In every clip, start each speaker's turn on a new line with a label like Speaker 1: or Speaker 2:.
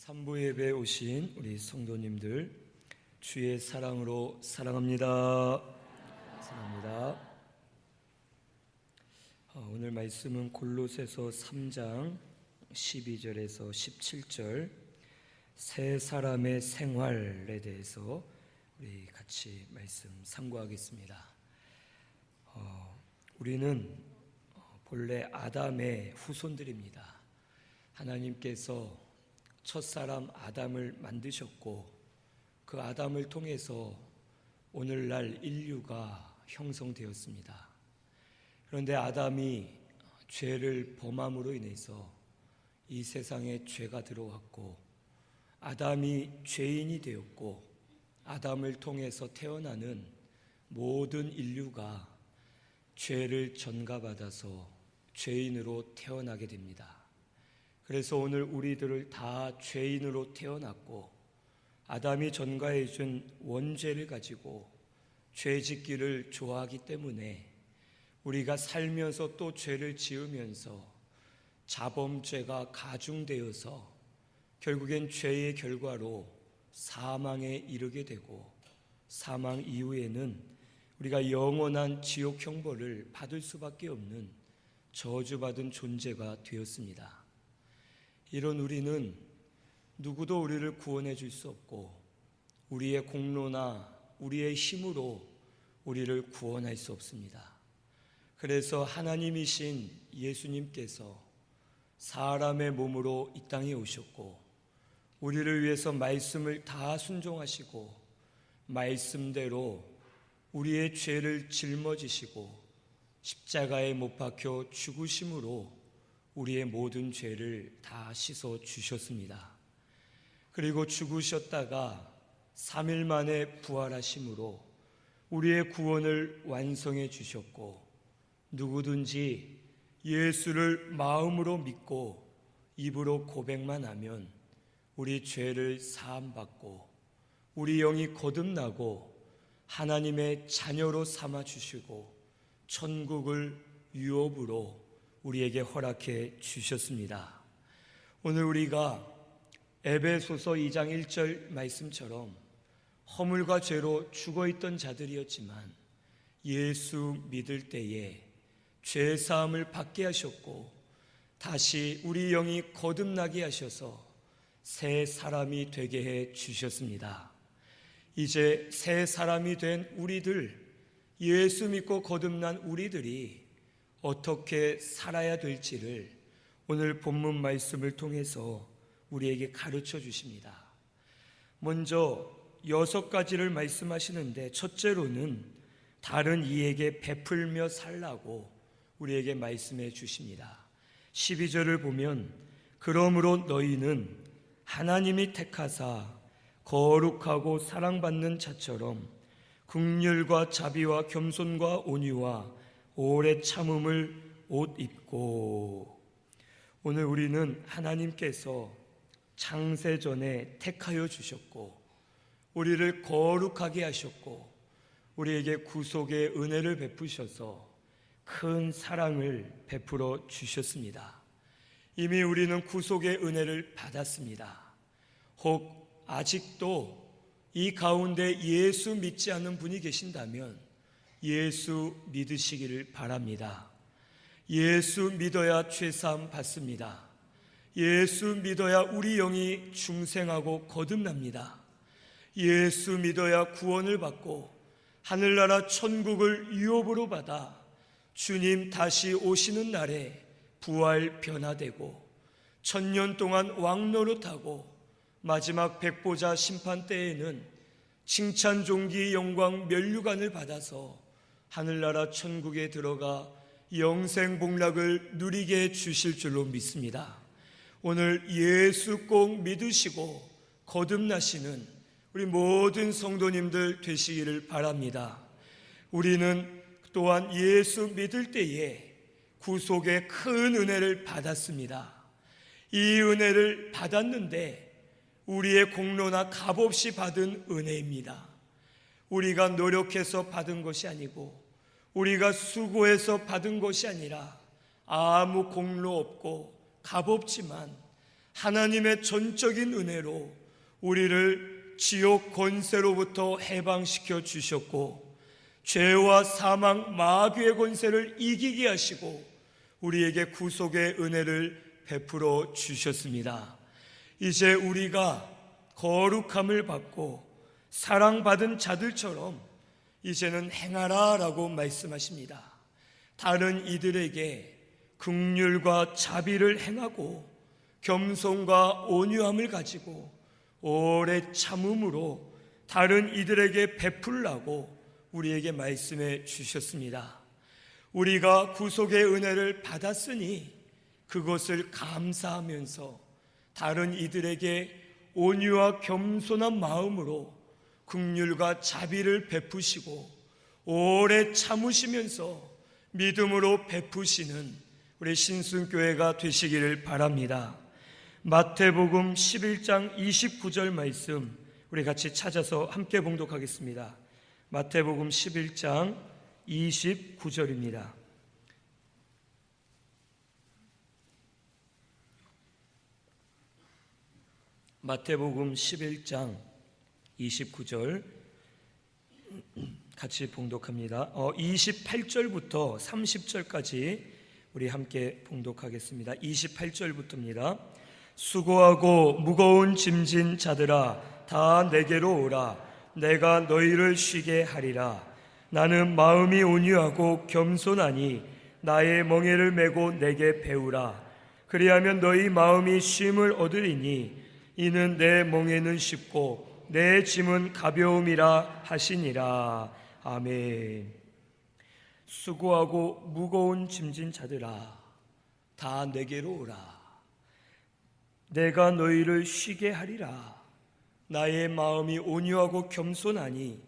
Speaker 1: 삼부 예배에 오신 우리 성도님들, 주의 사랑으로 사랑합니다. 사랑합니다. 오늘 말씀은 골로새서 3장 12절에서 17절 새 사람의 생활에 대해서 우리 같이 말씀 상고하겠습니다. 우리는 본래 아담의 후손들입니다. 하나님께서 첫사람 아담을 만드셨고 그 아담을 통해서 오늘날 인류가 형성되었습니다. 그런데 아담이 죄를 범함으로 인해서 이 세상에 죄가 들어왔고 아담이 죄인이 되었고 아담을 통해서 태어나는 모든 인류가 죄를 전가받아서 죄인으로 태어나게 됩니다. 그래서 오늘 우리들을 다 죄인으로 태어났고 아담이 전가해 준 원죄를 가지고 죄 짓기를 좋아하기 때문에 우리가 살면서 또 죄를 지으면서 자범죄가 가중되어서 결국엔 죄의 결과로 사망에 이르게 되고 사망 이후에는 우리가 영원한 지옥 형벌을 받을 수밖에 없는 저주받은 존재가 되었습니다. 이런 우리는 누구도 우리를 구원해 줄 수 없고 우리의 공로나 우리의 힘으로 우리를 구원할 수 없습니다. 그래서 하나님이신 예수님께서 사람의 몸으로 이 땅에 오셨고 우리를 위해서 말씀을 다 순종하시고 말씀대로 우리의 죄를 짊어지시고 십자가에 못 박혀 죽으심으로 우리의 모든 죄를 다 씻어 주셨습니다. 그리고 죽으셨다가 3일 만에 부활하심으로 우리의 구원을 완성해 주셨고 누구든지 예수를 마음으로 믿고 입으로 고백만 하면 우리 죄를 사함받고 우리 영이 거듭나고 하나님의 자녀로 삼아 주시고 천국을 유업으로 우리에게 허락해 주셨습니다. 오늘 우리가 에베소서 2장 1절 말씀처럼 허물과 죄로 죽어있던 자들이었지만 예수 믿을 때에 죄사함을 받게 하셨고 다시 우리 영이 거듭나게 하셔서 새 사람이 되게 해 주셨습니다. 이제 새 사람이 된 우리들, 예수 믿고 거듭난 우리들이 어떻게 살아야 될지를 오늘 본문 말씀을 통해서 우리에게 가르쳐 주십니다. 먼저 6가지를 말씀하시는데 첫째로는 다른 이에게 베풀며 살라고 우리에게 말씀해 주십니다. 12절을 보면 그러므로 너희는 하나님이 택하사 거룩하고 사랑받는 자처럼 긍휼과 자비와 겸손과 온유와 오래 참음을 옷 입고. 오늘 우리는 하나님께서 창세전에 택하여 주셨고 우리를 거룩하게 하셨고 우리에게 구속의 은혜를 베푸셔서 큰 사랑을 베풀어 주셨습니다. 이미 우리는 구속의 은혜를 받았습니다. 혹 아직도 이 가운데 예수 믿지 않는 분이 계신다면 예수 믿으시기를 바랍니다. 예수 믿어야 죄사함 받습니다. 예수 믿어야 우리 영이 중생하고 거듭납니다. 예수 믿어야 구원을 받고 하늘나라 천국을 유업으로 받아 주님 다시 오시는 날에 부활 변화되고 천년 동안 왕노릇하고 마지막 백보자 심판 때에는 칭찬 존귀 영광 면류관을 받아서 하늘나라 천국에 들어가 영생 복락을 누리게 해 주실 줄로 믿습니다. 오늘 예수 꼭 믿으시고 거듭나시는 우리 모든 성도님들 되시기를 바랍니다. 우리는 또한 예수 믿을 때에 구속의 큰 은혜를 받았습니다. 이 은혜를 받았는데 우리의 공로나 값없이 받은 은혜입니다. 우리가 노력해서 받은 것이 아니고 우리가 수고해서 받은 것이 아니라 아무 공로 없고 값없지만 하나님의 전적인 은혜로 우리를 지옥 권세로부터 해방시켜 주셨고, 죄와 사망, 마귀의 권세를 이기게 하시고 우리에게 구속의 은혜를 베풀어 주셨습니다. 이제 우리가 거룩함을 받고 사랑받은 자들처럼 이제는 행하라 라고 말씀하십니다. 다른 이들에게 긍휼과 자비를 행하고 겸손과 온유함을 가지고 오래 참음으로 다른 이들에게 베풀라고 우리에게 말씀해 주셨습니다. 우리가 구속의 은혜를 받았으니 그것을 감사하면서 다른 이들에게 온유와 겸손한 마음으로 긍휼과 자비를 베푸시고 오래 참으시면서 믿음으로 베푸시는 우리 신순교회가 되시기를 바랍니다. 마태복음 11장 29절 말씀 우리 같이 찾아서 함께 봉독하겠습니다. 마태복음 11장 29절입니다. 마태복음 11장 29절 같이 봉독합니다. 28절부터 30절까지 우리 함께 봉독하겠습니다. 28절부터입니다. 수고하고 무거운 짐진 자들아 다 내게로 오라. 내가 너희를 쉬게 하리라. 나는 마음이 온유하고 겸손하니 나의 멍에를 메고 내게 배우라. 그리하면 너희 마음이 쉼을 얻으리니 이는 내 멍에는 쉽고 내 짐은 가벼움이라 하시니라. 아멘. 수고하고 무거운 짐진 자들아 다 내게로 오라. 내가 너희를 쉬게 하리라. 나의 마음이 온유하고 겸손하니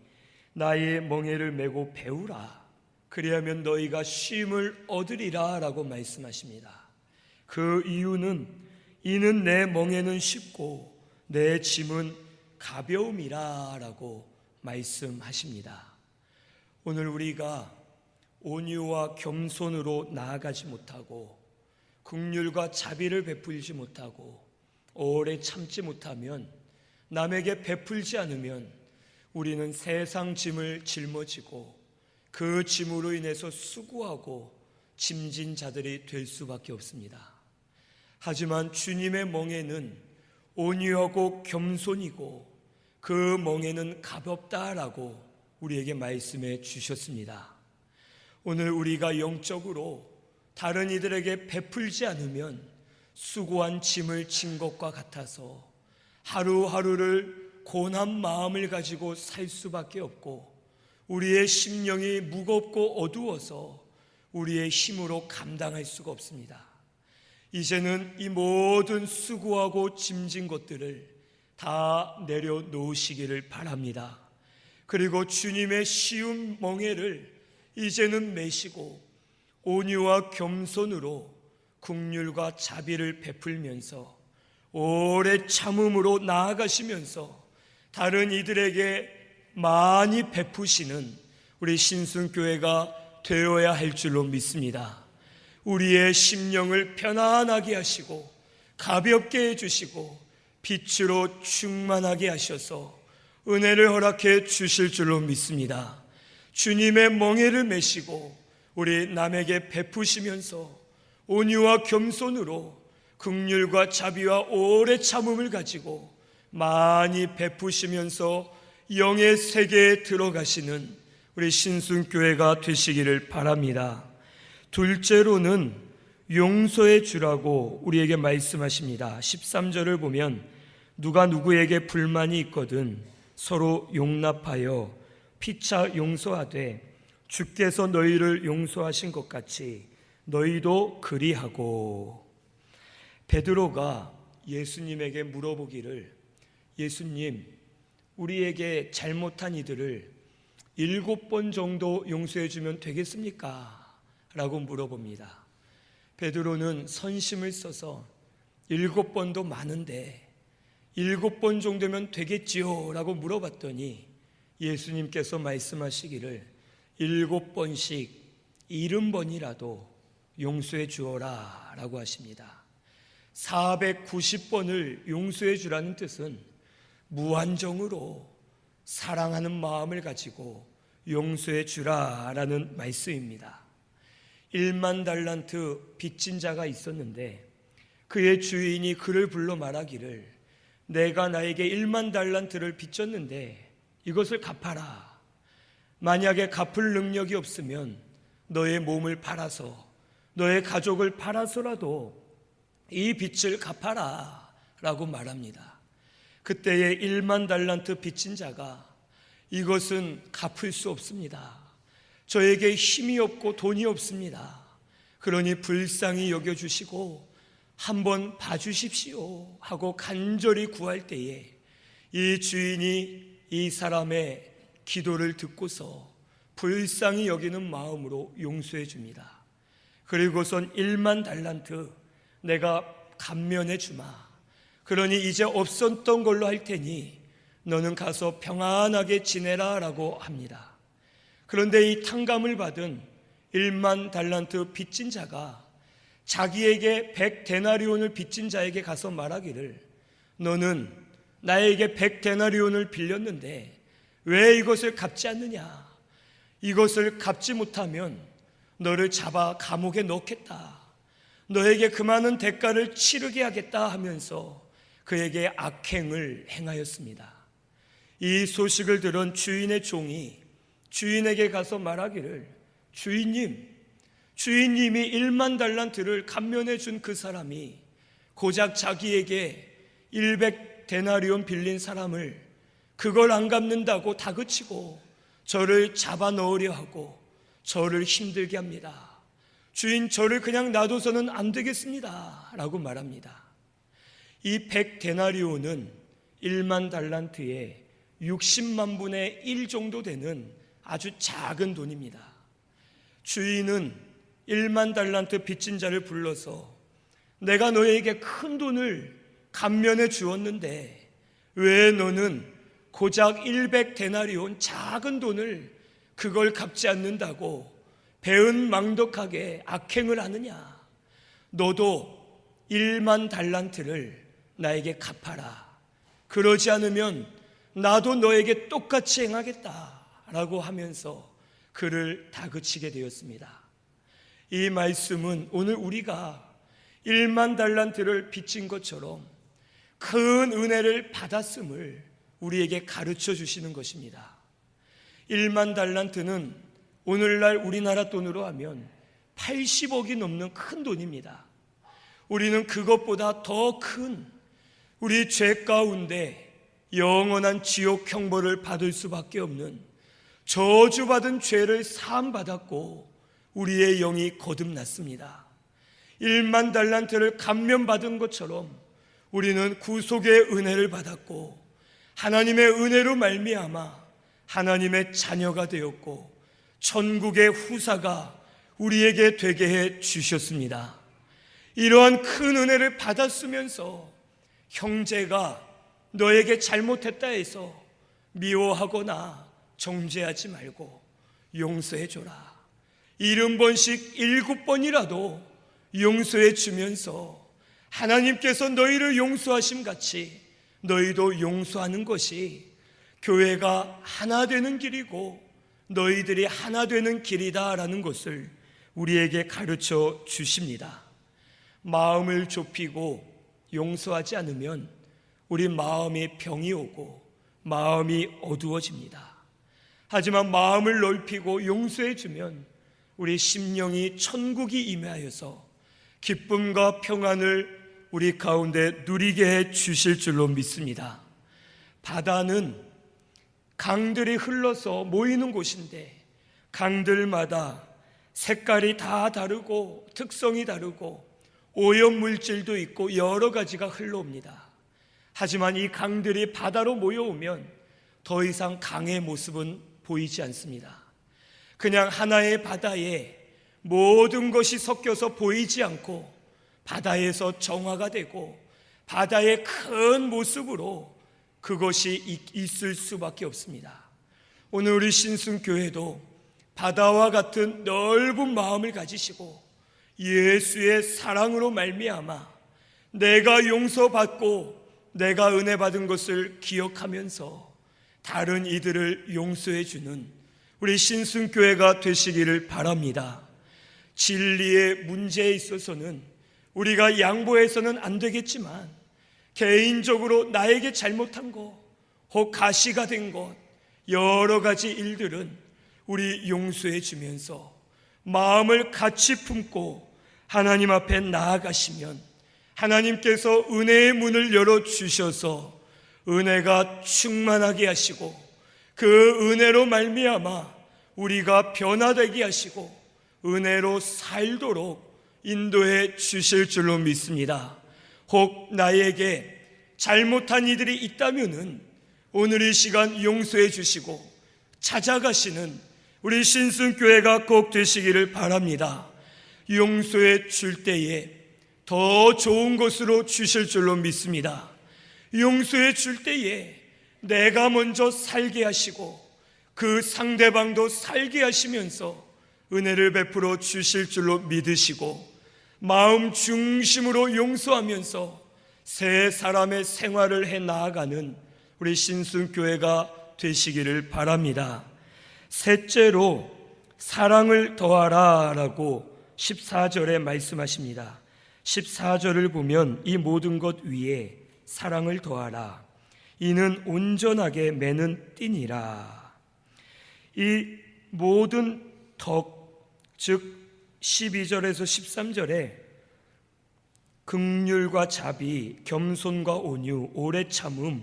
Speaker 1: 나의 멍에를 메고 배우라. 그리하면 너희가 쉼을 얻으리라 라고 말씀하십니다. 그 이유는 이는 내 멍에는 쉽고 내 짐은 가벼움이라 라고 말씀하십니다. 오늘 우리가 온유와 겸손으로 나아가지 못하고 긍휼과 자비를 베풀지 못하고 오래 참지 못하면, 남에게 베풀지 않으면 우리는 세상 짐을 짊어지고 그 짐으로 인해서 수고하고 짐진 자들이 될 수밖에 없습니다. 하지만 주님의 멍에는 온유하고 겸손이고 그 멍에는 가볍다라고 우리에게 말씀해 주셨습니다. 오늘 우리가 영적으로 다른 이들에게 베풀지 않으면 수고한 짐을 진 것과 같아서 하루하루를 고난 마음을 가지고 살 수밖에 없고 우리의 심령이 무겁고 어두워서 우리의 힘으로 감당할 수가 없습니다. 이제는 이 모든 수고하고 짐진 것들을 다 내려놓으시기를 바랍니다. 그리고 주님의 쉬운 멍에를 이제는 메시고 온유와 겸손으로 긍휼과 자비를 베풀면서 오래 참음으로 나아가시면서 다른 이들에게 많이 베푸시는 우리 신순교회가 되어야 할 줄로 믿습니다. 우리의 심령을 편안하게 하시고 가볍게 해주시고 빛으로 충만하게 하셔서 은혜를 허락해 주실 줄로 믿습니다. 주님의 멍에를 메시고 우리 남에게 베푸시면서 온유와 겸손으로 긍휼과 자비와 오래 참음을 가지고 많이 베푸시면서 영의 세계에 들어가시는 우리 신순교회가 되시기를 바랍니다. 둘째로는 용서해 주라고 우리에게 말씀하십니다. 13절을 보면 누가 누구에게 불만이 있거든 서로 용납하여 피차 용서하되 주께서 너희를 용서하신 것 같이 너희도 그리하고. 베드로가 예수님에게 물어보기를, 예수님, 우리에게 잘못한 이들을 7번 정도 용서해 주면 되겠습니까? 라고 물어봅니다. 베드로는 선심을 써서 7번도 많은데 7번 정도면 되겠지요? 라고 물어봤더니 예수님께서 말씀하시기를 7번씩 70번이라도 용서해 주어라 라고 하십니다. 490번을 용서해 주라는 뜻은 무한정으로 사랑하는 마음을 가지고 용서해 주라라는 말씀입니다. 1만 달란트 빚진 자가 있었는데 그의 주인이 그를 불러 말하기를 내가 나에게 1만 달란트를 빚졌는데 이것을 갚아라. 만약에 갚을 능력이 없으면 너의 몸을 팔아서 너의 가족을 팔아서라도 이 빚을 갚아라 라고 말합니다. 그때의 1만 달란트 빚진 자가 이것은 갚을 수 없습니다. 저에게 힘이 없고 돈이 없습니다. 그러니 불쌍히 여겨주시고 한번 봐주십시오 하고 간절히 구할 때에 이 주인이 이 사람의 기도를 듣고서 불쌍히 여기는 마음으로 용서해 줍니다. 그리고선 1만 달란트 내가 감면해 주마. 그러니 이제 없었던 걸로 할 테니 너는 가서 평안하게 지내라 라고 합니다. 그런데 이 탕감을 받은 1만 달란트 빚진 자가 자기에게 100데나리온을 빚진 자에게 가서 말하기를 너는 나에게 100데나리온을 빌렸는데 왜 이것을 갚지 않느냐? 이것을 갚지 못하면 너를 잡아 감옥에 넣겠다. 너에게 그 많은 대가를 치르게 하겠다 하면서 그에게 악행을 행하였습니다. 이 소식을 들은 주인의 종이 주인에게 가서 말하기를 주인님이 1만 달란트를 감면해 준 그 사람이 고작 자기에게 100데나리온 빌린 사람을 그걸 안 갚는다고 다그치고 저를 잡아 넣으려 하고 저를 힘들게 합니다. 주인, 저를 그냥 놔둬서는 안 되겠습니다 라고 말합니다. 이 100데나리온은 1만 달란트의 60만 분의 1 정도 되는 아주 작은 돈입니다. 주인은 1만 달란트 빚진 자를 불러서 내가 너에게 큰 돈을 감면해 주었는데 왜 너는 고작 100데나리온 작은 돈을 그걸 갚지 않는다고 배은망덕하게 악행을 하느냐? 너도 1만 달란트를 나에게 갚아라. 그러지 않으면 나도 너에게 똑같이 행하겠다 라고 하면서 그를 다그치게 되었습니다. 이 말씀은 오늘 우리가 1만 달란트를 빚진 것처럼 큰 은혜를 받았음을 우리에게 가르쳐 주시는 것입니다. 1만 달란트는 오늘날 우리나라 돈으로 하면 80억이 넘는 큰 돈입니다. 우리는 그것보다 더 큰 우리 죄 가운데 영원한 지옥 형벌을 받을 수밖에 없는 저주받은 죄를 사함받았고 우리의 영이 거듭났습니다. 1만 달란트를 감면받은 것처럼 우리는 구속의 은혜를 받았고 하나님의 은혜로 말미암아 하나님의 자녀가 되었고 천국의 후사가 우리에게 되게 해 주셨습니다. 이러한 큰 은혜를 받았으면서 형제가 너에게 잘못했다 해서 미워하거나 정죄하지 말고 용서해 줘라. 70번씩 7번이라도 용서해 주면서 하나님께서 너희를 용서하심 같이 너희도 용서하는 것이 교회가 하나 되는 길이고 너희들이 하나 되는 길이다라는 것을 우리에게 가르쳐 주십니다. 마음을 좁히고 용서하지 않으면 우리 마음에 병이 오고 마음이 어두워집니다. 하지만 마음을 넓히고 용서해 주면 우리 심령이 천국이 임하여서 기쁨과 평안을 우리 가운데 누리게 해 주실 줄로 믿습니다. 바다는 강들이 흘러서 모이는 곳인데 강들마다 색깔이 다 다르고 특성이 다르고 오염물질도 있고 여러 가지가 흘러옵니다. 하지만 이 강들이 바다로 모여오면 더 이상 강의 모습은 보이지 않습니다. 그냥 하나의 바다에 모든 것이 섞여서 보이지 않고 바다에서 정화가 되고 바다의 큰 모습으로 그것이 있을 수밖에 없습니다. 오늘 우리 신순교회도 바다와 같은 넓은 마음을 가지시고 예수의 사랑으로 말미암아 내가 용서받고 내가 은혜 받은 것을 기억하면서 다른 이들을 용서해 주는 우리 신순교회가 되시기를 바랍니다. 진리의 문제에 있어서는 우리가 양보해서는 안 되겠지만 개인적으로 나에게 잘못한 것, 혹 가시가 된 것, 여러 가지 일들은 우리 용서해 주면서 마음을 같이 품고 하나님 앞에 나아가시면 하나님께서 은혜의 문을 열어주셔서 은혜가 충만하게 하시고 그 은혜로 말미암아 우리가 변화되게 하시고 은혜로 살도록 인도해 주실 줄로 믿습니다. 혹 나에게 잘못한 이들이 있다면은 오늘 이 시간 용서해 주시고 찾아가시는 우리 신순교회가 꼭 되시기를 바랍니다. 용서해 줄 때에 더 좋은 것으로 주실 줄로 믿습니다. 용서해 줄 때에 내가 먼저 살게 하시고 그 상대방도 살게 하시면서 은혜를 베풀어 주실 줄로 믿으시고 마음 중심으로 용서하면서 새 사람의 생활을 해 나아가는 우리 신순교회가 되시기를 바랍니다. 셋째로 사랑을 더하라 라고 14절에 말씀하십니다. 14절을 보면 이 모든 것 위에 사랑을 더하라. 이는 온전하게 매는 띠니라. 이 모든 덕, 즉 12절에서 13절에 긍휼과 자비, 겸손과 온유, 오래 참음,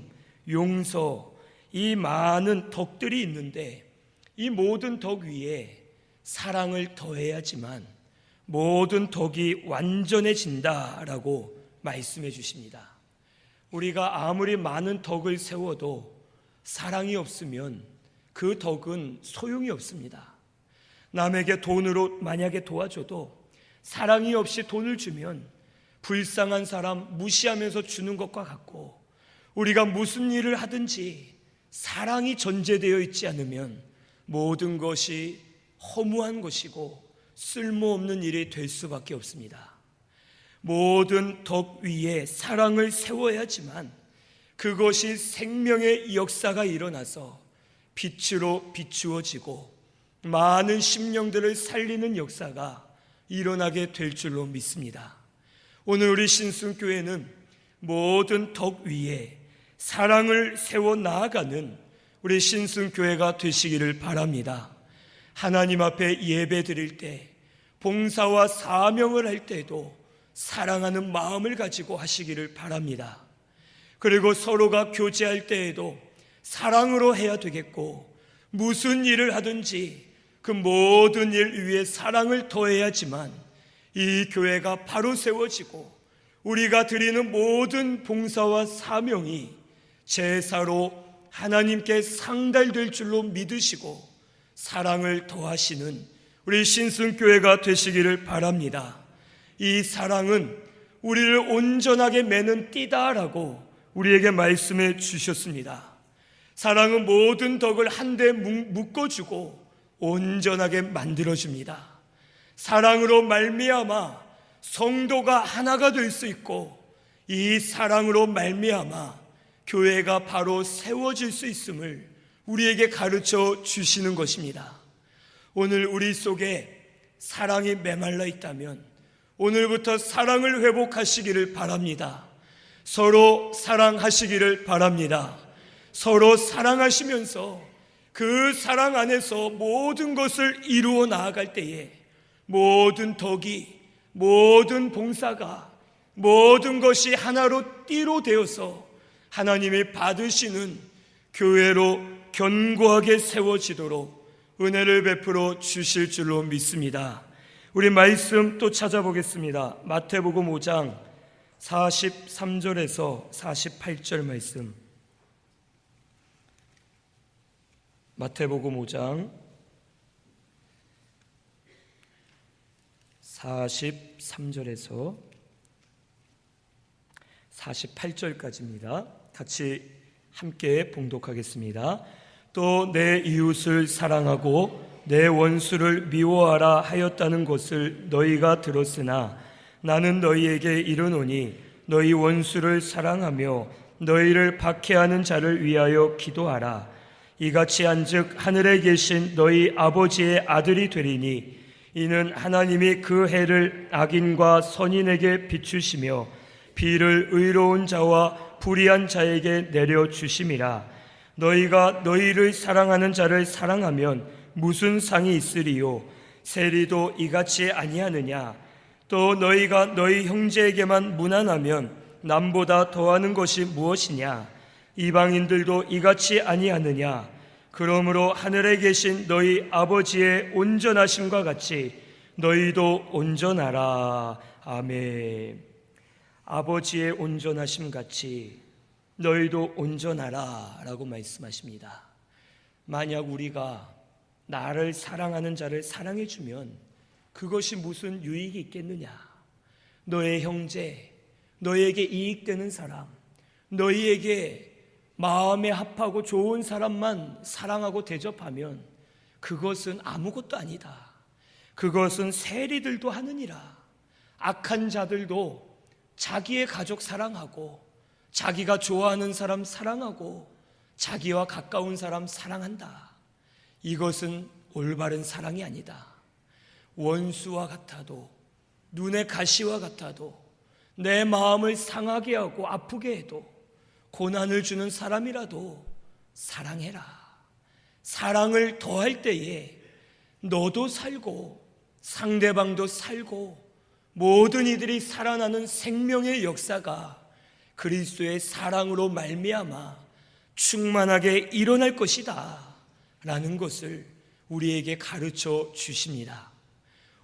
Speaker 1: 용서, 이 많은 덕들이 있는데 이 모든 덕 위에 사랑을 더해야지만 모든 덕이 완전해진다라고 말씀해 주십니다. 우리가 아무리 많은 덕을 세워도 사랑이 없으면 그 덕은 소용이 없습니다. 남에게 돈으로 만약에 도와줘도 사랑이 없이 돈을 주면 불쌍한 사람 무시하면서 주는 것과 같고, 우리가 무슨 일을 하든지 사랑이 전제되어 있지 않으면 모든 것이 허무한 것이고 쓸모없는 일이 될 수밖에 없습니다. 모든 덕 위에 사랑을 세워야지만 그것이 생명의 역사가 일어나서 빛으로 비추어지고 많은 심령들을 살리는 역사가 일어나게 될 줄로 믿습니다. 오늘 우리 신순교회는 모든 덕 위에 사랑을 세워 나아가는 우리 신순교회가 되시기를 바랍니다. 하나님 앞에 예배 드릴 때, 봉사와 사명을 할 때도 사랑하는 마음을 가지고 하시기를 바랍니다. 그리고 서로가 교제할 때에도 사랑으로 해야 되겠고, 무슨 일을 하든지 그 모든 일 위에 사랑을 더해야지만 이 교회가 바로 세워지고 우리가 드리는 모든 봉사와 사명이 제사로 하나님께 상달될 줄로 믿으시고 사랑을 더하시는 우리 신순교회가 되시기를 바랍니다. 이 사랑은 우리를 온전하게 매는 띠다라고 우리에게 말씀해 주셨습니다. 사랑은 모든 덕을 한데 묶어주고 온전하게 만들어줍니다. 사랑으로 말미암아 성도가 하나가 될 수 있고, 이 사랑으로 말미암아 교회가 바로 세워질 수 있음을 우리에게 가르쳐 주시는 것입니다. 오늘 우리 속에 사랑이 메말라 있다면 오늘부터 사랑을 회복하시기를 바랍니다. 서로 사랑하시기를 바랍니다. 서로 사랑하시면서 그 사랑 안에서 모든 것을 이루어 나아갈 때에 모든 덕이, 모든 봉사가, 모든 것이 하나로 띠로 되어서 하나님이 받으시는 교회로 견고하게 세워지도록 은혜를 베풀어 주실 줄로 믿습니다. 우리 말씀 또 찾아보겠습니다. 마태복음 5장 43절에서 48절 말씀. 마태복음 5장 43절에서 48절까지입니다. 같이 함께 봉독하겠습니다. 또 내 이웃을 사랑하고 내 원수를 미워하라 하였다는 것을 너희가 들었으나 나는 너희에게 이르노니 너희 원수를 사랑하며 너희를 박해하는 자를 위하여 기도하라. 이같이 한즉 하늘에 계신 너희 아버지의 아들이 되리니 이는 하나님이 그 해를 악인과 선인에게 비추시며 비를 의로운 자와 불의한 자에게 내려주심이라. 너희가 너희를 사랑하는 자를 사랑하면 무슨 상이 있으리요? 세리도 이같이 아니하느냐? 또 너희가 너희 형제에게만 무난하면 남보다 더하는 것이 무엇이냐? 이방인들도 이같이 아니하느냐? 그러므로 하늘에 계신 너희 아버지의 온전하심과 같이 너희도 온전하라. 아멘. 아버지의 온전하심 같이 너희도 온전하라 라고 말씀하십니다. 만약 우리가 나를 사랑하는 자를 사랑해주면 그것이 무슨 유익이 있겠느냐? 너의 형제, 너에게 이익되는 사람, 너희에게 마음에 합하고 좋은 사람만 사랑하고 대접하면 그것은 아무것도 아니다. 그것은 세리들도 하느니라. 악한 자들도 자기의 가족 사랑하고 자기가 좋아하는 사람 사랑하고 자기와 가까운 사람 사랑한다. 이것은 올바른 사랑이 아니다. 원수와 같아도 눈의 가시와 같아도 내 마음을 상하게 하고 아프게 해도 고난을 주는 사람이라도 사랑해라. 사랑을 더할 때에 너도 살고 상대방도 살고 모든 이들이 살아나는 생명의 역사가 그리스도의 사랑으로 말미암아 충만하게 일어날 것이다 라는 것을 우리에게 가르쳐 주십니다.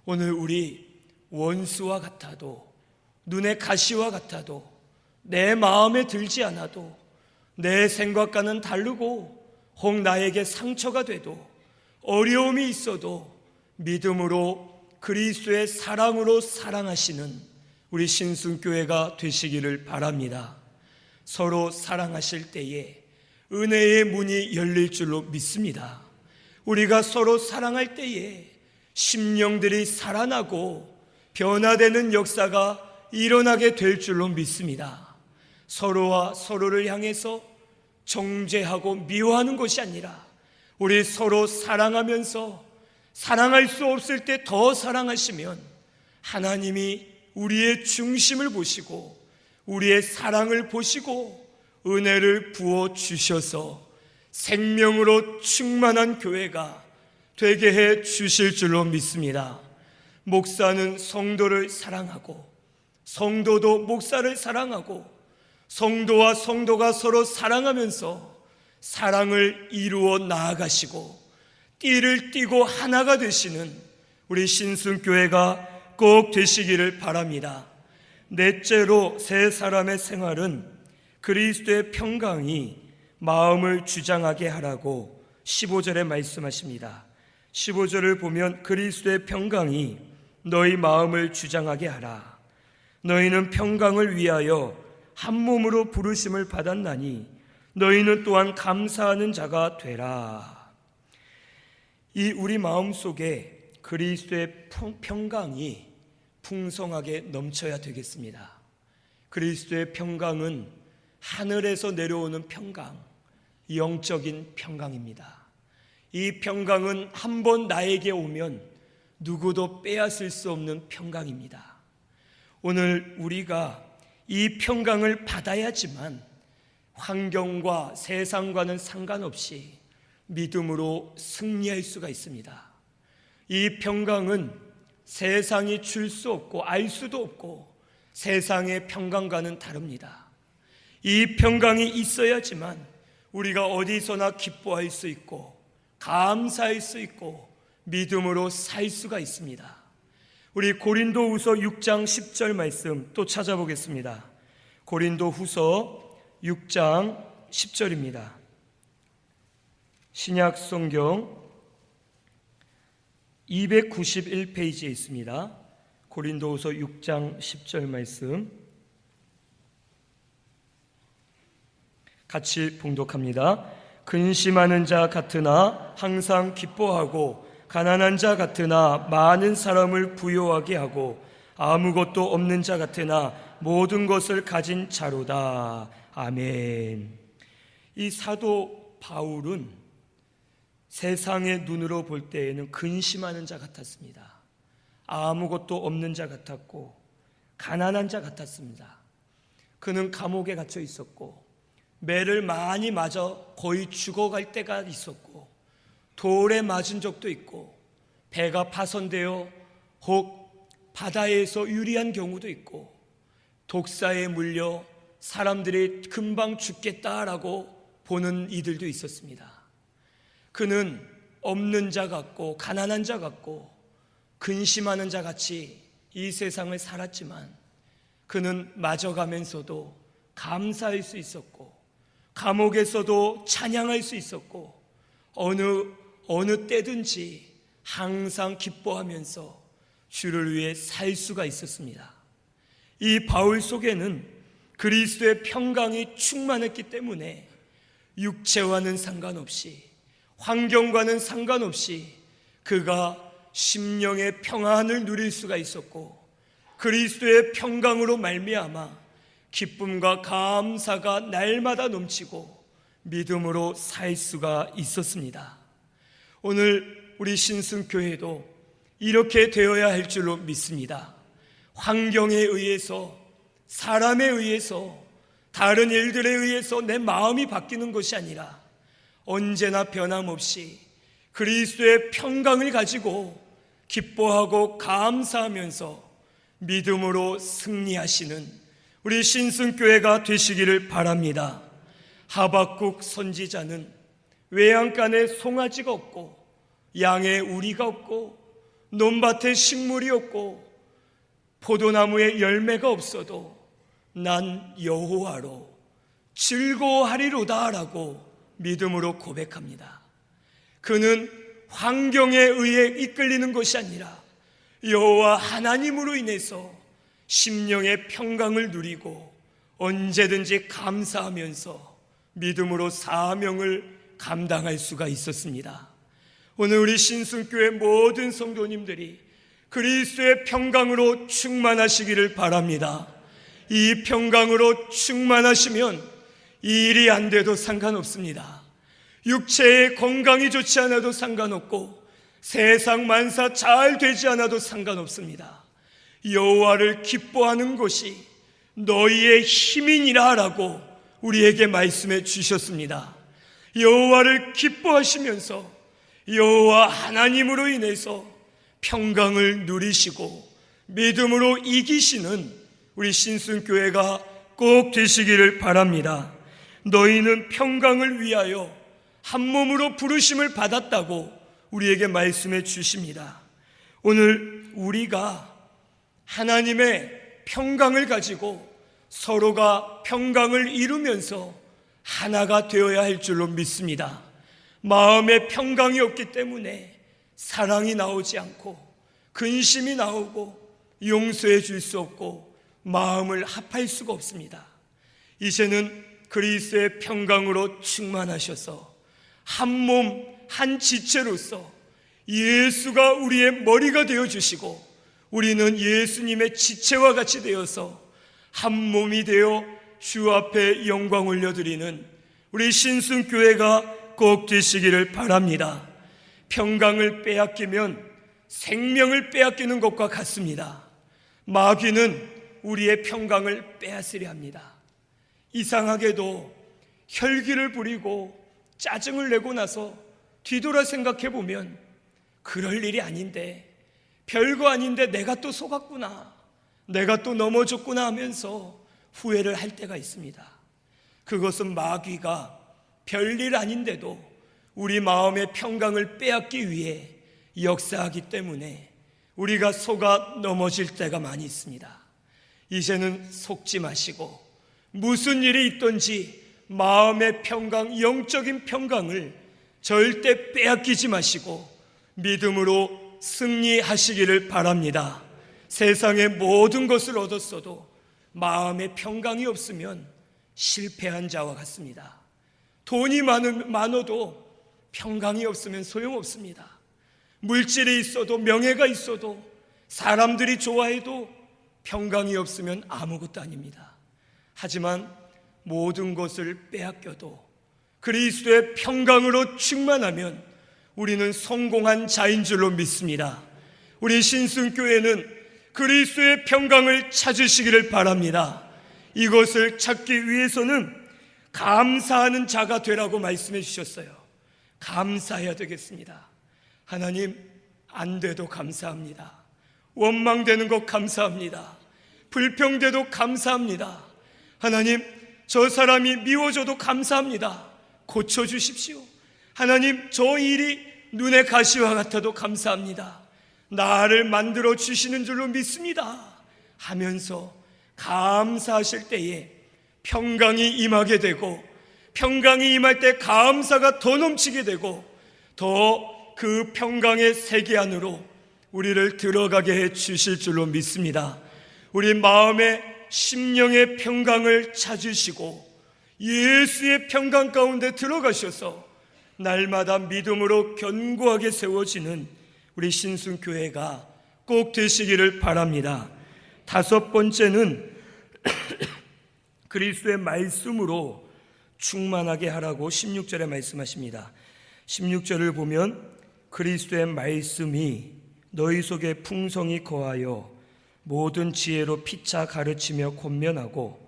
Speaker 1: 오늘 우리 원수와 같아도 눈의 가시와 같아도 내 마음에 들지 않아도 내 생각과는 다르고 혹 나에게 상처가 돼도 어려움이 있어도 믿음으로 그리스도의 사랑으로 사랑하시는 우리 신순교회가 되시기를 바랍니다. 서로 사랑하실 때에 은혜의 문이 열릴 줄로 믿습니다. 우리가 서로 사랑할 때에 심령들이 살아나고 변화되는 역사가 일어나게 될 줄로 믿습니다. 서로와 서로를 향해서 정죄하고 미워하는 것이 아니라 우리 서로 사랑하면서 사랑할 수 없을 때 더 사랑하시면 하나님이 우리의 중심을 보시고 우리의 사랑을 보시고 은혜를 부어 주셔서 생명으로 충만한 교회가 되게 해 주실 줄로 믿습니다. 목사는 성도를 사랑하고 성도도 목사를 사랑하고 성도와 성도가 서로 사랑하면서 사랑을 이루어 나아가시고 띠를 띠고 하나가 되시는 우리 신순교회가 꼭 되시기를 바랍니다. 넷째로 세 사람의 생활은 그리스도의 평강이 마음을 주장하게 하라고 15절에 말씀하십니다. 15절을 보면 그리스도의 평강이 너희 마음을 주장하게 하라. 너희는 평강을 위하여 한 몸으로 부르심을 받았나니 너희는 또한 감사하는 자가 되라. 이 우리 마음속에 그리스도의 평강이 풍성하게 넘쳐야 되겠습니다. 그리스도의 평강은 하늘에서 내려오는 평강, 영적인 평강입니다. 이 평강은 한번 나에게 오면 누구도 빼앗을 수 없는 평강입니다. 오늘 우리가 이 평강을 받아야지만 환경과 세상과는 상관없이 믿음으로 승리할 수가 있습니다. 이 평강은 세상이 줄 수 없고 알 수도 없고 세상의 평강과는 다릅니다. 이 평강이 있어야지만 우리가 어디서나 기뻐할 수 있고 감사할 수 있고 믿음으로 살 수가 있습니다. 우리 고린도후서 6장 10절 말씀 또 찾아보겠습니다. 고린도후서 6장 10절입니다. 신약 성경 291페이지에 있습니다. 고린도후서 6장 10절 말씀 같이 봉독합니다. 근심하는 자 같으나 항상 기뻐하고 가난한 자 같으나 많은 사람을 부요하게 하고 아무것도 없는 자 같으나 모든 것을 가진 자로다. 아멘. 이 사도 바울은 세상의 눈으로 볼 때에는 근심하는 자 같았습니다. 아무것도 없는 자 같았고 가난한 자 같았습니다. 그는 감옥에 갇혀 있었고 매를 많이 맞아 거의 죽어갈 때가 있었고 돌에 맞은 적도 있고 배가 파손되어 혹 바다에서 유리한 경우도 있고 독사에 물려 사람들이 금방 죽겠다라고 보는 이들도 있었습니다. 그는 없는 자 같고 가난한 자 같고 근심하는 자 같이 이 세상을 살았지만 그는 맞아가면서도 감사할 수 있었고 감옥에서도 찬양할 수 있었고 어느 때든지 항상 기뻐하면서 주를 위해 살 수가 있었습니다. 이 바울 속에는 그리스도의 평강이 충만했기 때문에 육체와는 상관없이 환경과는 상관없이 그가 심령의 평안을 누릴 수가 있었고 그리스도의 평강으로 말미암아 기쁨과 감사가 날마다 넘치고 믿음으로 살 수가 있었습니다. 오늘 우리 신승교회도 이렇게 되어야 할 줄로 믿습니다. 환경에 의해서 사람에 의해서 다른 일들에 의해서 내 마음이 바뀌는 것이 아니라 언제나 변함없이 그리스도의 평강을 가지고 기뻐하고 감사하면서 믿음으로 승리하시는 우리 신승교회가 되시기를 바랍니다. 하박국 선지자는 외양간에 송아지가 없고 양에 우리가 없고 논밭에 식물이 없고 포도나무에 열매가 없어도 난 여호와로 즐거워하리로다 라고 믿음으로 고백합니다. 그는 환경에 의해 이끌리는 것이 아니라 여호와 하나님으로 인해서 심령의 평강을 누리고 언제든지 감사하면서 믿음으로 사명을 감당할 수가 있었습니다. 오늘 우리 신승교회 모든 성도님들이 그리스도의 평강으로 충만하시기를 바랍니다. 이 평강으로 충만하시면 일이 안 돼도 상관없습니다. 육체의 건강이 좋지 않아도 상관없고 세상 만사 잘 되지 않아도 상관없습니다. 여호와를 기뻐하는 것이 너희의 힘이니라 라고 우리에게 말씀해 주셨습니다. 여호와를 기뻐하시면서 여호와 하나님으로 인해서 평강을 누리시고 믿음으로 이기시는 우리 신승교회가 꼭 되시기를 바랍니다. 너희는 평강을 위하여 한 몸으로 부르심을 받았다고 우리에게 말씀해 주십니다. 오늘 우리가 하나님의 평강을 가지고 서로가 평강을 이루면서 하나가 되어야 할 줄로 믿습니다. 마음에 평강이 없기 때문에 사랑이 나오지 않고 근심이 나오고 용서해 줄 수 없고 마음을 합할 수가 없습니다. 이제는 그리스도의 평강으로 충만하셔서 한 몸, 한 지체로서 예수가 우리의 머리가 되어주시고 우리는 예수님의 지체와 같이 되어서 한 몸이 되어 주 앞에 영광 올려드리는 우리 신승교회가 꼭 되시기를 바랍니다. 평강을 빼앗기면 생명을 빼앗기는 것과 같습니다. 마귀는 우리의 평강을 빼앗으려 합니다. 이상하게도 혈기를 부리고 짜증을 내고 나서 뒤돌아 생각해 보면 그럴 일이 아닌데, 별거 아닌데 내가 또 속았구나, 내가 또 넘어졌구나 하면서 후회를 할 때가 있습니다. 그것은 마귀가 별일 아닌데도 우리 마음의 평강을 빼앗기 위해 역사하기 때문에 우리가 속아 넘어질 때가 많이 있습니다. 이제는 속지 마시고 무슨 일이 있든지 마음의 평강, 영적인 평강을 절대 빼앗기지 마시고 믿음으로 승리하시기를 바랍니다. 세상의 모든 것을 얻었어도 마음의 평강이 없으면 실패한 자와 같습니다. 돈이 많아도 평강이 없으면 소용없습니다. 물질이 있어도, 명예가 있어도, 사람들이 좋아해도 평강이 없으면 아무것도 아닙니다. 하지만 모든 것을 빼앗겨도 그리스도의 평강으로 충만하면 우리는 성공한 자인 줄로 믿습니다. 우리 신승교회는 그리스도의 평강을 찾으시기를 바랍니다. 이것을 찾기 위해서는 감사하는 자가 되라고 말씀해 주셨어요. 감사해야 되겠습니다. 하나님, 안 돼도 감사합니다. 원망되는 것 감사합니다. 불평돼도 감사합니다. 하나님, 저 사람이 미워져도 감사합니다. 고쳐주십시오. 하나님, 저 일이 눈의 가시와 같아도 감사합니다. 나를 만들어 주시는 줄로 믿습니다 하면서 감사하실 때에 평강이 임하게 되고, 평강이 임할 때 감사가 더 넘치게 되고, 더 그 평강의 세계 안으로 우리를 들어가게 해 주실 줄로 믿습니다. 우리 마음의 심령의 평강을 찾으시고 예수의 평강 가운데 들어가셔서 날마다 믿음으로 견고하게 세워지는 우리 신승교회가 꼭 되시기를 바랍니다. 다섯 번째는 그리스도의 말씀으로 충만하게 하라고 16절에 말씀하십니다. 16절을 보면 그리스도의 말씀이 너희 속에 풍성히 거하여 모든 지혜로 피차 가르치며 권면하고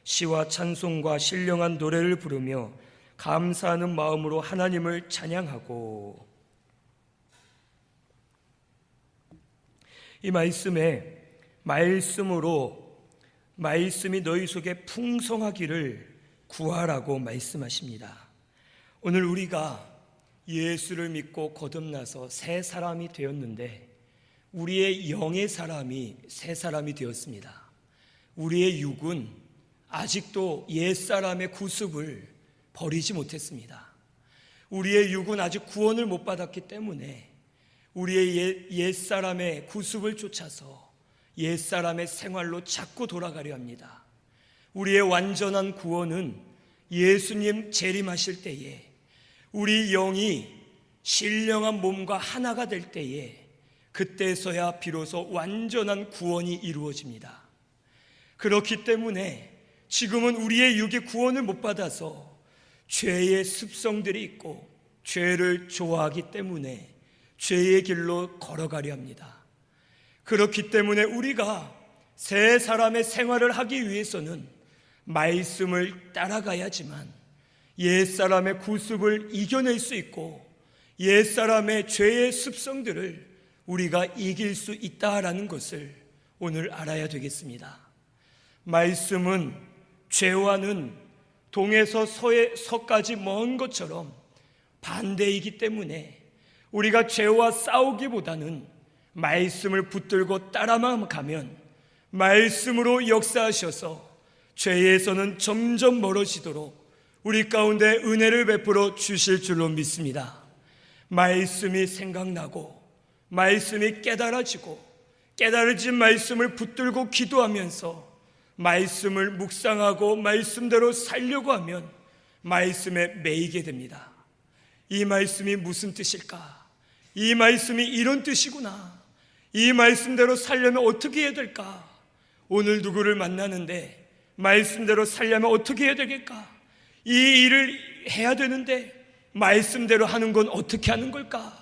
Speaker 1: 시와 찬송과 신령한 노래를 부르며 감사하는 마음으로 하나님을 찬양하고. 이 말씀으로 말씀이 너희 속에 풍성하기를 구하라고 말씀하십니다. 오늘 우리가 예수를 믿고 거듭나서 새 사람이 되었는데 우리의 영의 사람이 새 사람이 되었습니다. 우리의 육은 아직도 옛사람의 구습을 버리지 못했습니다. 우리의 육은 아직 구원을 못 받았기 때문에 우리의 옛사람의 구습을 쫓아서 옛사람의 생활로 자꾸 돌아가려 합니다. 우리의 완전한 구원은 예수님 재림하실 때에 우리 영이 신령한 몸과 하나가 될 때에 그때서야 비로소 완전한 구원이 이루어집니다. 그렇기 때문에 지금은 우리의 육이 구원을 못 받아서 죄의 습성들이 있고 죄를 좋아하기 때문에 죄의 길로 걸어가려 합니다. 그렇기 때문에 우리가 새 사람의 생활을 하기 위해서는 말씀을 따라가야지만 옛사람의 구습을 이겨낼 수 있고 옛사람의 죄의 습성들을 우리가 이길 수 있다라는 것을 오늘 알아야 되겠습니다. 말씀은 죄와는 동에서 서까지 먼 것처럼 반대이기 때문에 우리가 죄와 싸우기보다는 말씀을 붙들고 따라만 가면 말씀으로 역사하셔서 죄에서는 점점 멀어지도록 우리 가운데 은혜를 베풀어 주실 줄로 믿습니다. 말씀이 생각나고 말씀이 깨달아지고 깨달아진 말씀을 붙들고 기도하면서 말씀을 묵상하고 말씀대로 살려고 하면 말씀에 매이게 됩니다. 이 말씀이 무슨 뜻일까? 이 말씀이 이런 뜻이구나. 이 말씀대로 살려면 어떻게 해야 될까? 오늘 누구를 만나는데 말씀대로 살려면 어떻게 해야 되겠까? 이 일을 해야 되는데 말씀대로 하는 건 어떻게 하는 걸까?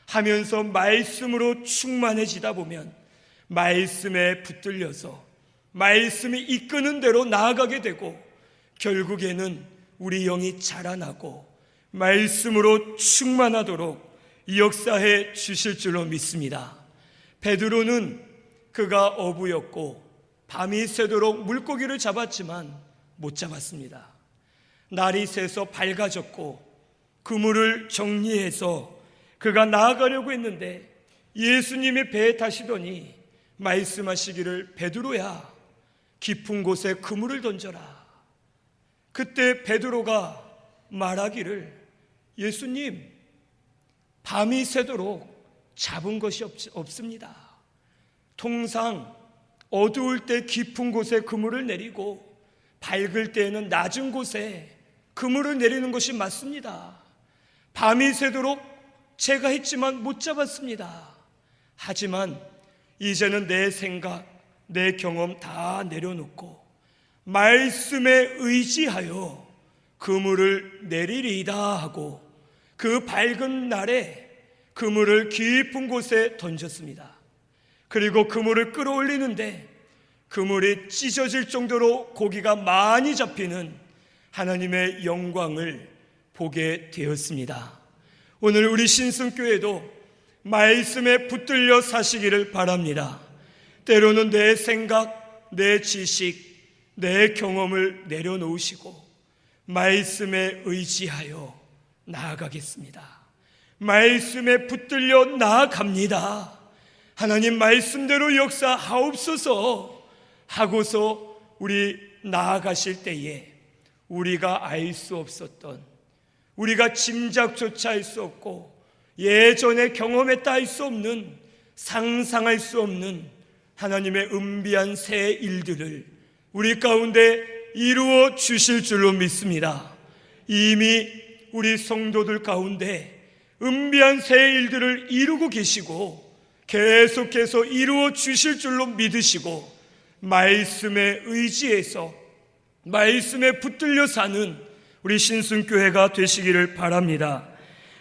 Speaker 1: 하면서 말씀으로 충만해지다 보면 말씀에 붙들려서 말씀이 이끄는 대로 나아가게 되고 결국에는 우리 영이 자라나고 말씀으로 충만하도록 역사해 주실 줄로 믿습니다. 베드로는 그가 어부였고 밤이 새도록 물고기를 잡았지만 못 잡았습니다. 날이 새서 밝아졌고 그물을 정리해서 그가 나아가려고 했는데 예수님이 배에 타시더니 말씀하시기를 베드로야 깊은 곳에 그물을 던져라. 그때 베드로가 말하기를 예수님 밤이 새도록 잡은 것이 없습니다. 통상 어두울 때 깊은 곳에 그물을 내리고 밝을 때에는 낮은 곳에 그물을 내리는 것이 맞습니다. 밤이 새도록 제가 했지만 못 잡았습니다. 하지만 이제는 내 생각, 내 경험 다 내려놓고 말씀에 의지하여 그물을 내리리이다 하고 그 밝은 날에 그물을 깊은 곳에 던졌습니다. 그리고 그물을 끌어올리는데 그물이 찢어질 정도로 고기가 많이 잡히는 하나님의 영광을 보게 되었습니다. 오늘 우리 신승교회도 말씀에 붙들려 사시기를 바랍니다. 때로는 내 생각, 내 지식, 내 경험을 내려놓으시고 말씀에 의지하여 나아가겠습니다. 말씀에 붙들려 나아갑니다. 하나님 말씀대로 역사하옵소서 하고서 우리 나아가실 때에 우리가 알 수 없었던, 우리가 짐작조차 할 수 없고 예전에 경험했다 할 수 없는, 상상할 수 없는 하나님의 은비한 새 일들을 우리 가운데 이루어 주실 줄로 믿습니다. 이미 우리 성도들 가운데 은비한 새 일들을 이루고 계시고 계속해서 이루어 주실 줄로 믿으시고 말씀에 의지해서 말씀에 붙들려 사는 우리 신승교회가 되시기를 바랍니다.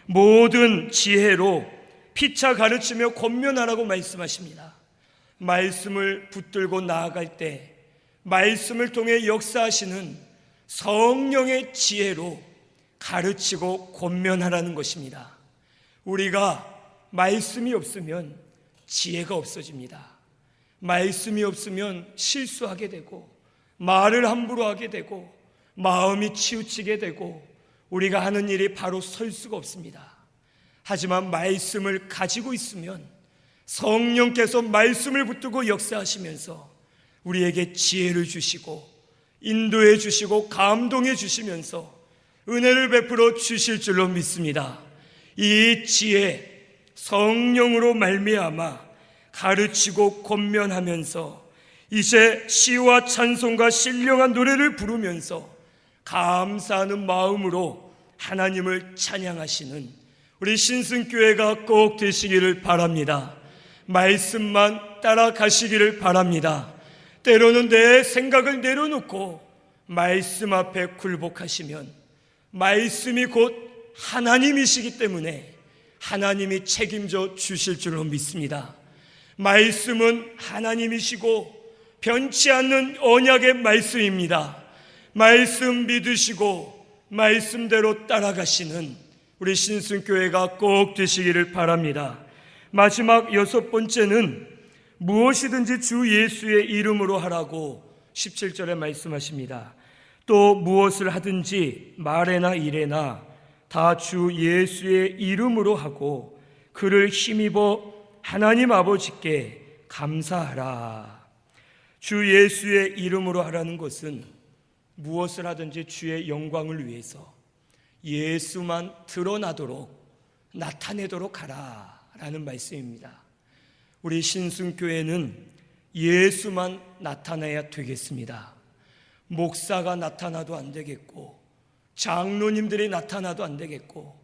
Speaker 1: 모든 지혜로 피차 가르치며 권면하라고 말씀하십니다. 말씀을 붙들고 나아갈 때 말씀을 통해 역사하시는 성령의 지혜로 가르치고 권면하라는 것입니다. 우리가 말씀이 없으면 지혜가 없어집니다. 말씀이 없으면 실수하게 되고 말을 함부로 하게 되고 마음이 치우치게 되고 우리가 하는 일이 바로 설 수가 없습니다. 하지만 말씀을 가지고 있으면 성령께서 말씀을 붙들고 역사하시면서 우리에게 지혜를 주시고 인도해 주시고 감동해 주시면서 은혜를 베풀어 주실 줄로 믿습니다. 이 지혜 성령으로 말미암아 가르치고 권면하면서 이제 시와 찬송과 신령한 노래를 부르면서 감사하는 마음으로 하나님을 찬양하시는 우리 신승교회가 꼭 되시기를 바랍니다. 말씀만 따라가시기를 바랍니다. 때로는 내 생각을 내려놓고 말씀 앞에 굴복하시면 말씀이 곧 하나님이시기 때문에 하나님이 책임져 주실 줄로 믿습니다. 말씀은 하나님이시고 변치 않는 언약의 말씀입니다. 말씀 믿으시고 말씀대로 따라가시는 우리 신승교회가 꼭 되시기를 바랍니다. 마지막 6번째는 무엇이든지 주 예수의 이름으로 하라고 17절에 말씀하십니다. 또 무엇을 하든지 말에나 일에나 다 주 예수의 이름으로 하고 그를 힘입어 하나님 아버지께 감사하라. 주 예수의 이름으로 하라는 것은 무엇을 하든지 주의 영광을 위해서 예수만 드러나도록 나타내도록 하라라는 말씀입니다. 우리 신승교회는 예수만 나타나야 되겠습니다. 목사가 나타나도 안 되겠고 장로님들이 나타나도 안 되겠고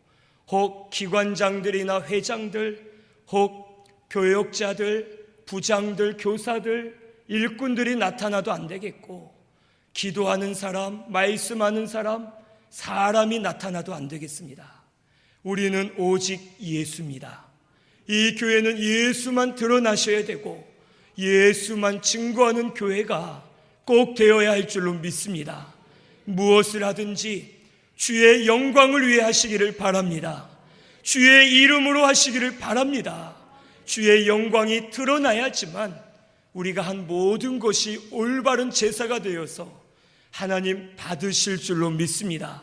Speaker 1: 혹 기관장들이나 회장들 혹 교역자들, 부장들, 교사들, 일꾼들이 나타나도 안 되겠고 기도하는 사람, 말씀하는 사람, 사람이 나타나도 안 되겠습니다. 우리는 오직 예수입니다. 이 교회는 예수만 드러나셔야 되고 예수만 증거하는 교회가 꼭 되어야 할 줄로 믿습니다. 무엇을 하든지 주의 영광을 위해 하시기를 바랍니다. 주의 이름으로 하시기를 바랍니다. 주의 영광이 드러나야지만 우리가 한 모든 것이 올바른 제사가 되어서 하나님 받으실 줄로 믿습니다.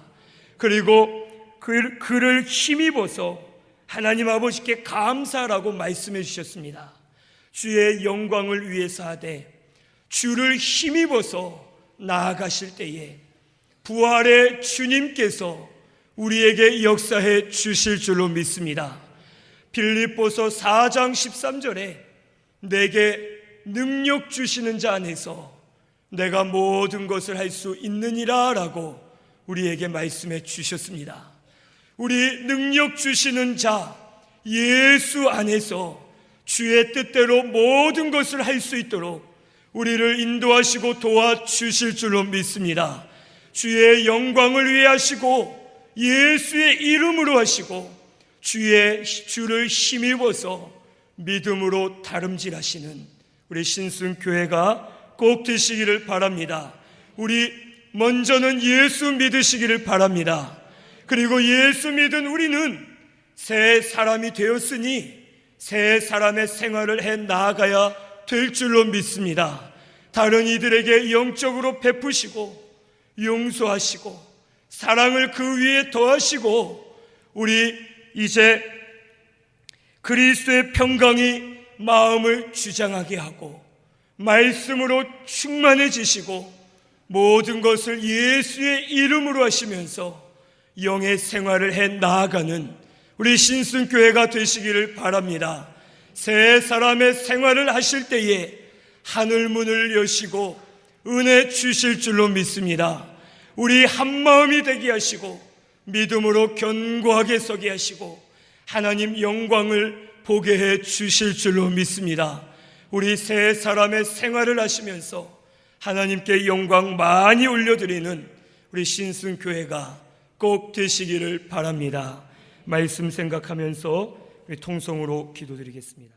Speaker 1: 그리고 그를 힘입어서 하나님 아버지께 감사하라고 말씀해 주셨습니다. 주의 영광을 위해서 하되 주를 힘입어서 나아가실 때에 부활의 주님께서 우리에게 역사해 주실 줄로 믿습니다. 빌립보서 4장 13절에 내게 능력 주시는 자 안에서 내가 모든 것을 할 수 있느니라 라고 우리에게 말씀해 주셨습니다. 우리 능력 주시는 자 예수 안에서 주의 뜻대로 모든 것을 할 수 있도록 우리를 인도하시고 도와주실 줄로 믿습니다. 주의 영광을 위해 하시고 예수의 이름으로 하시고 주를 힘입어서 믿음으로 다름질하시는 우리 신순교회가 꼭 되시기를 바랍니다. 우리 먼저는 예수 믿으시기를 바랍니다. 그리고 예수 믿은 우리는 새 사람이 되었으니 새 사람의 생활을 해 나아가야 될 줄로 믿습니다. 다른 이들에게 영적으로 베푸시고 용서하시고 사랑을 그 위에 더하시고 우리 이제 그리스도의 평강이 마음을 주장하게 하고 말씀으로 충만해지시고 모든 것을 예수의 이름으로 하시면서 영의 생활을 해 나아가는 우리 신순교회가 되시기를 바랍니다. 새 사람의 생활을 하실 때에 하늘문을 여시고 은혜 주실 줄로 믿습니다. 우리 한마음이 되게 하시고 믿음으로 견고하게 서게 하시고 하나님 영광을 보게 해 주실 줄로 믿습니다. 우리 새 사람의 생활을 하시면서 하나님께 영광 많이 올려드리는 우리 신순교회가 꼭 되시기를 바랍니다. 말씀 생각하면서 통성으로 기도드리겠습니다.